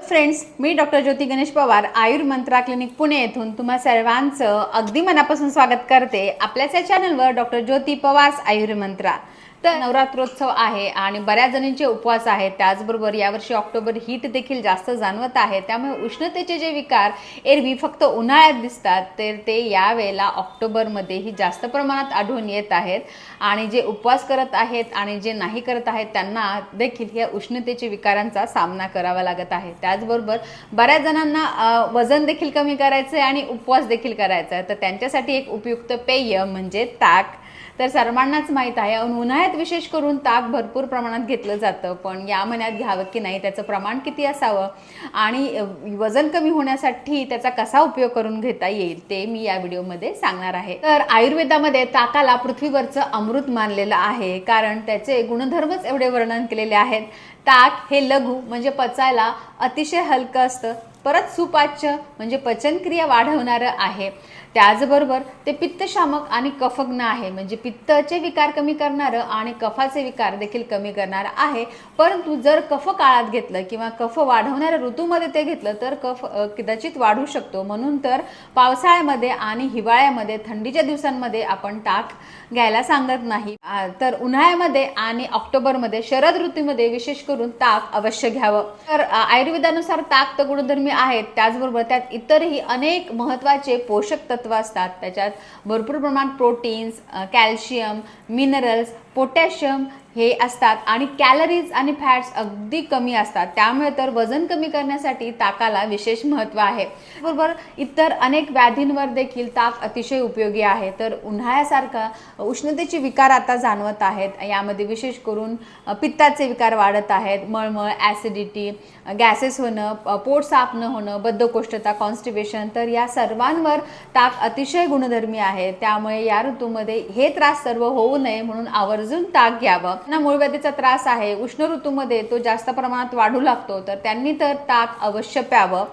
Friends, मी doctor ज्योती Ganesh Pawar Ayurmantra clinic Pune येथून तुम्हा सर्वांचं अगदी मनापासून स्वागत करते आपल्याच या चॅनलवर डॉक्टर ज्योती पवार आयुर्मंत्रा। तर नवरात्रोत्सव आहे आणि बऱ्याच जणांचे उपवास आहेत। त्याचबरोबर यावर्षी ऑक्टोबर हीट देखील जास्त जाणवत आहे, त्यामुळे उष्णतेचे जे विकार एरवी फक्त उन्हाळ्यात दिसतात तर ते यावेळेला ऑक्टोबरमध्येही जास्त प्रमाणात आढळून येत आहेत। आणि जे उपवास करत आहेत आणि जे नाही करत आहेत त्यांना देखील या उष्णतेच्या विकारांचा सामना करावा लागत आहे। त्याचबरोबर बऱ्याच जणांना वजन देखील कमी करायचं आहे आणि उपवास देखील करायचा आहे, तर त्यांच्यासाठी एक उपयुक्त पेय म्हणजे ताक। तर सर्वांनाच माहीत आहे उन्हाळ्यात विशेष करून ताक भरपूर प्रमाणात घेतलं जातं, पण या महिन्यात घ्यावं की नाही, त्याचं प्रमाण किती असावं आणि वजन कमी होण्यासाठी त्याचा कसा उपयोग करून घेता येईल ते मी या व्हिडिओमध्ये सांगणार आहे। तर आयुर्वेदामध्ये ताकाला पृथ्वीवरचं अमृत मानलेलं आहे, कारण त्याचे गुणधर्मच एवढे वर्णन केलेले आहेत। ताक हे लघु म्हणजे पचायला अतिशय हलकं असतं, परत सुपाच्य म्हणजे पचनक्रिया वाढवणारं आहे। त्याचबरोबर ते पित्तशामक आणि कफग्न आहे, म्हणजे पित्ताचे विकार कमी करणारं आणि कफाचे विकार देखील कमी करणारं आहे। परंतु जर कफ काळात घेतलं किंवा कफ वाढवणाऱ्या ऋतूमध्ये ते घेतलं तर कफ कदाचित वाढू शकतो। म्हणून तर पावसाळ्यामध्ये आणि हिवाळ्यामध्ये थंडीच्या दिवसांमध्ये आपण ताक घ्यायला सांगत नाही, तर उन्हाळ्यामध्ये आणि ऑक्टोबरमध्ये शरद ऋतूमध्ये विशेष करून ताक अवश्य घ्यावं। तर आयुर्वेदानुसार ताक तर गुणधर्मी आहेत, त्याचबरोबर त्यात इतरही अनेक महत्त्वाचे पोषक तत्व असतात। त्याच्यात भरपूर प्रमाणात प्रोटीन्स, कॅल्शियम, मिनरल्स, पोटॅशियम हे असतात आणि कॅलरीज आणि फॅट्स अगदी कमी असतात। त्यामुळे तर वजन कमी करण्यासाठी ताकाला विशेष महत्त्व आहे। बरोबर इतर अनेक व्याधींवर देखील ताक अतिशय उपयोगी आहे। तर उन्हाळ्यासारखा उष्णतेचे विकार आता जाणवत आहेत, यामध्ये विशेष करून पित्ताचे विकार वाढत आहेत, मळमळ, ॲसिडिटी, गॅसेस होणं, पोट साफ न होणं, बद्धकोष्ठता, कॉन्स्टिपेशन, तर या सर्वांवर ताक अतिशय गुणधर्मी आहे। त्यामुळे या ऋतूमध्ये हे त्रास सर्व होऊ नये म्हणून आवर्जून ताक घ्यावं। ना मूळव्याधीचा त्रास आहे, उष्ण ऋतूमध्ये तो जास्त प्रमाणात वाढू लागतो, तर त्यांनी तर ताक अवश्य प्यावं।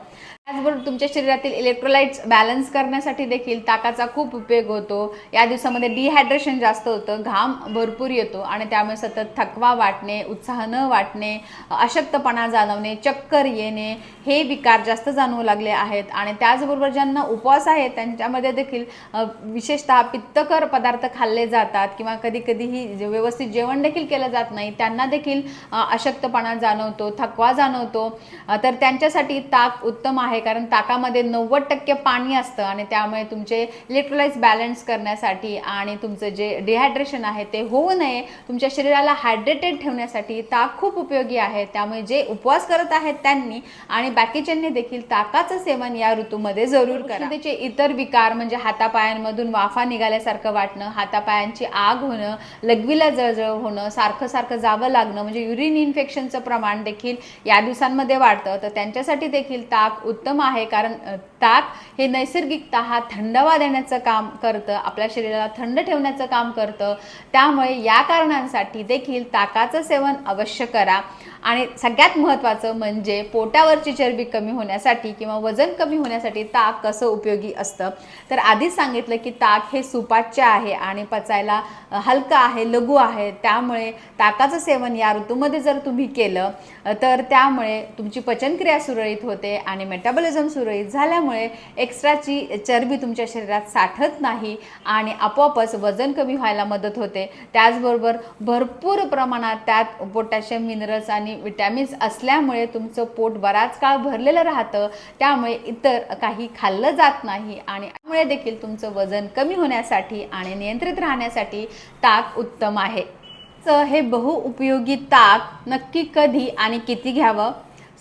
त्याचबरोबर तुमच्या शरीरातील इलेक्ट्रोलाइट्स बॅलन्स करण्यासाठी देखील ताकाचा खूप उपयोग होतो। या दिवसामध्ये डिहायड्रेशन जास्त होतं, घाम भरपूर येतो आणि त्यामुळे सतत थकवा वाटणे, उत्साह न वाटणे, अशक्तपणा जाणवणे, चक्कर येणे हे विकार जास्त जाणवू लागले आहेत। आणि त्याचबरोबर ज्यांना उपवास आहे त्यांच्यामध्ये देखील विशेषतः पित्तकर पदार्थ खाल्ले जातात किंवा कधी कधीही व्यवस्थित जेवण देखील केलं जात नाही, त्यांना देखील अशक्तपणा जाणवतो, थकवा जाणवतो, तर त्यांच्यासाठी ताक उत्तम आहे। कारण ताकामध्ये 90% पाणी असतं आणि त्यामुळे तुमचे इलेक्ट्रोलाइट्स बॅलन्स करण्यासाठी आणि तुमचं जे डिहायड्रेशन आहे ते होऊ नये, तुमच्या शरीराला हायड्रेटेड ठेवण्यासाठी ताक खूप उपयोगी आहे। त्यामुळे जे उपवास करत आहेत त्यांनी आणि बाकीच्यांनी देखील ताकाचं सेवन या ऋतूमध्ये जरूर करा। त्याचे इतर विकार म्हणजे हातापायांमधून वाफा निघाल्यासारखं वाटणं, हातापायांची आग होणं, लघवीला जळजळ होणं, सारखं सारखं जावं लागणं म्हणजे युरिन इन्फेक्शनचं प्रमाण देखील या दिवसांमध्ये वाढतं, तर त्यांच्यासाठी देखील ताक उत्तम आहे। कारण ताक हे नैसर्गिकतः थंडावा देण्याचं काम करतं, आपल्या शरीराला थंड ठेवण्याचं काम करतं। त्यामुळे या कारणांसाठी देखील ताकाचं सेवन अवश्य करा। आणि सगळ्यात महत्त्वाचं म्हणजे पोटावरची चरबी कमी होण्यासाठी किंवा वजन कमी होण्यासाठी ताक कसं उपयोगी असतं, तर आधीच सांगितलं की ताक हे सुपाच्य आहे आणि पचायला हलकं आहे, लघु आहे। त्यामुळे ताकाचं सेवन या ऋतूमध्ये जर तुम्ही केलं तर त्यामुळे तुमची पचनक्रिया सुरळीत होते आणि मेटाबॉलिझम सुरळीत झाल्यामुळे एक्स्ट्राची चरबी तुमच्या शरीरात साठत नाही आणि आपोआपच वजन कमी व्हायला मदत होते। त्याचबरोबर भरपूर प्रमाणात त्यात पोटॅशियम, मिनरल्स आणि विटॅमिन्स असल्यामुळे तुमचं पोट बराच काळ भरलेलं राहतं, त्यामुळे इतर काही खाल्लं जात नाही आणि त्यामुळे देखील तुमचं वजन कमी होण्यासाठी आणि नियंत्रित राहण्यासाठी ताक उत्तम आहे। हे बहुउपयोगी ताक नक्की कधी आणि किती घ्यावं?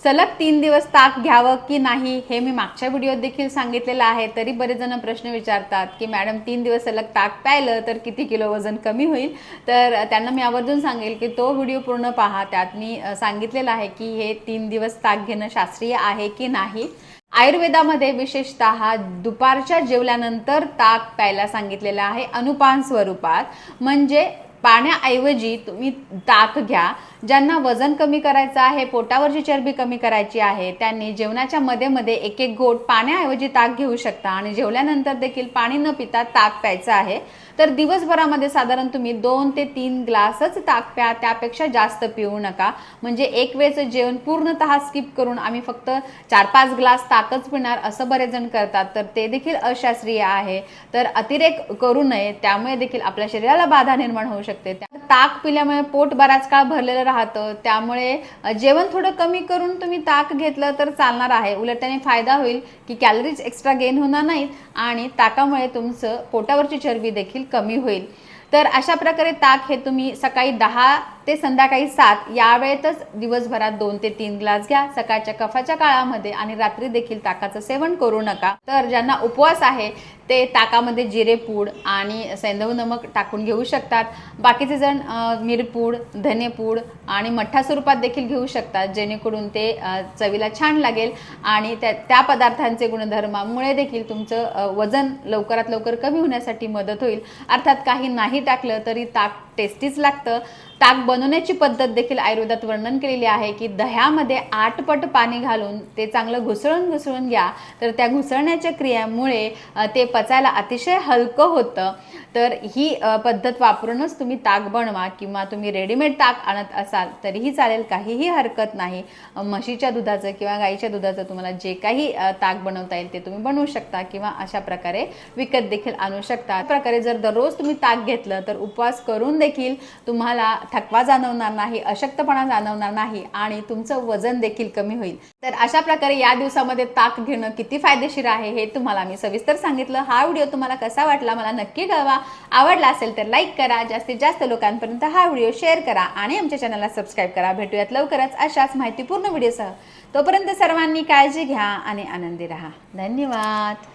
सलग 3 दिवस ताक घ्यावं की नाही हे मी मागच्या व्हिडिओत देखील सांगितलेलं आहे। तरी बरेच जण प्रश्न विचारतात की मॅडम 3 दिवस सलग ताक प्यायलं तर किती किलो वजन कमी होईल? तर त्यांना मी आवर्जून सांगेल की तो व्हिडिओ पूर्ण पहा, त्यात मी सांगितलेलं आहे की हे 3 दिवस ताक घेणं शास्त्रीय आहे की नाही। आयुर्वेदामध्ये विशेषतः दुपारच्या जेवल्यानंतर ताक प्यायला सांगितलेलं आहे अनुपान स्वरूपात, म्हणजे पाण्याऐवजी तुम्ही ताक घ्या। ज्यांना वजन कमी करायचं आहे, पोटावरची चरबी कमी करायची आहे, त्यांनी जेवणाच्या मध्ये मध्ये एक एक घोट पाण्याऐवजी ताक घेऊ शकता आणि जेवल्यानंतर देखील पाणी न पिता ताक प्यायचं आहे. तर दिवसभरामध्ये साधारण तुम्ही 2 ते 3 ग्लासच ताक प्या, त्यापेक्षा जास्त पिऊ नका. म्हणजे एक वेळचं जेवण पूर्णतः स्किप करून आम्ही फक्त 4-5 ग्लास ताकच पिणार असं बरेच जण करतात, तर ते देखील अशास्त्रीय आहे. तर अतिरेक करू नये, त्यामुळे देखील आपल्या शरीराला बाधा निर्माण होऊ शकते. ताक पिल्यामुळे पोट बराच काळ भरलेलं राहतं, त्यामुळे जेवण थोडं कमी करून तुम्ही ताक घेतलं तर चालणार आहे. उलट त्याने फायदा होईल की कॅलरीज एक्स्ट्रा गेन होणार नाहीत आणि ताकामुळे तुमचं पोटावरची चरबी देखील कमी होईल. तर अशा प्रकारे ताक हे तुम्ही सकाळी 10 ते संध्याकाळी 7 या वेळेतच दिवसभरात 2 ते 3 ग्लास घ्या सकाळच्या कफाच्या काळामध्ये आणि रात्री देखील ताकाचं सेवन करू नका. तर ज्यांना उपवास आहे ते ताकामध्ये जिरे पूड आणि सैंधव नमक टाकून घेऊ शकतात. बाकीचे जण मिरपूड, धनेपूड आणि मठ्ठा स्वरूपात देखील घेऊ शकतात, जेणेकरून ते चवीला छान लागेल आणि त्या पदार्थांचे गुणधर्मामुळे देखील तुमचं वजन लवकरात लवकर कमी होण्यासाठी मदत होईल. अर्थात काही नाही टाकलं तरी ताक टेस्टीच लागतं. ताक बनवण्याची पद्धत देखील आयुर्वेदात वर्णन केलेली आहे की दह्यामध्ये 8 पट पाणी घालून ते चांगलं घुसळून घ्या, तर त्या घुसळण्याच्या क्रियेमुळे ते पचायला अतिशय हलकं होतं. तर ही पद्धत वापरूनच तुम्ही ताक बनवा किंवा तुम्ही रेडीमेड ताक आणत असाल तरीही चालेल, काहीही हरकत नाही. म्हशीच्या दुधाचं किंवा गाईच्या दुधाचं तुम्हाला जे काही ताक बनवता येईल ते तुम्ही बनवू शकता किंवा अशा प्रकारे विकत देखील आणू शकता. प्रकारे जर दररोज तुम्ही ताक घेतलं तर उपवास करून देखील तुम्हाला थकवा जाणवणार नाही, अशक्तपणा जाणवणार नाही आणि तुमचं वजन देखील कमी होईल. तर अशा प्रकारे या दिवसामध्ये ताक घेणं किती फायदेशीर आहे हे तुम्हाला मी सविस्तर सांगितलं. हा व्हिडिओ तुम्हाला कसा वाटला मला नक्की कळवा. आवडला असेल तर लाईक करा, जास्तीत जास्त लोकांपर्यंत हा व्हिडिओ शेअर करा आणि आमच्या चॅनलला सबस्क्राईब करा. भेटूयात लवकरच अशाच माहितीपूर्ण व्हिडिओसह. तोपर्यंत सर्वांनी काळजी घ्या आणि आनंदी राहा. धन्यवाद.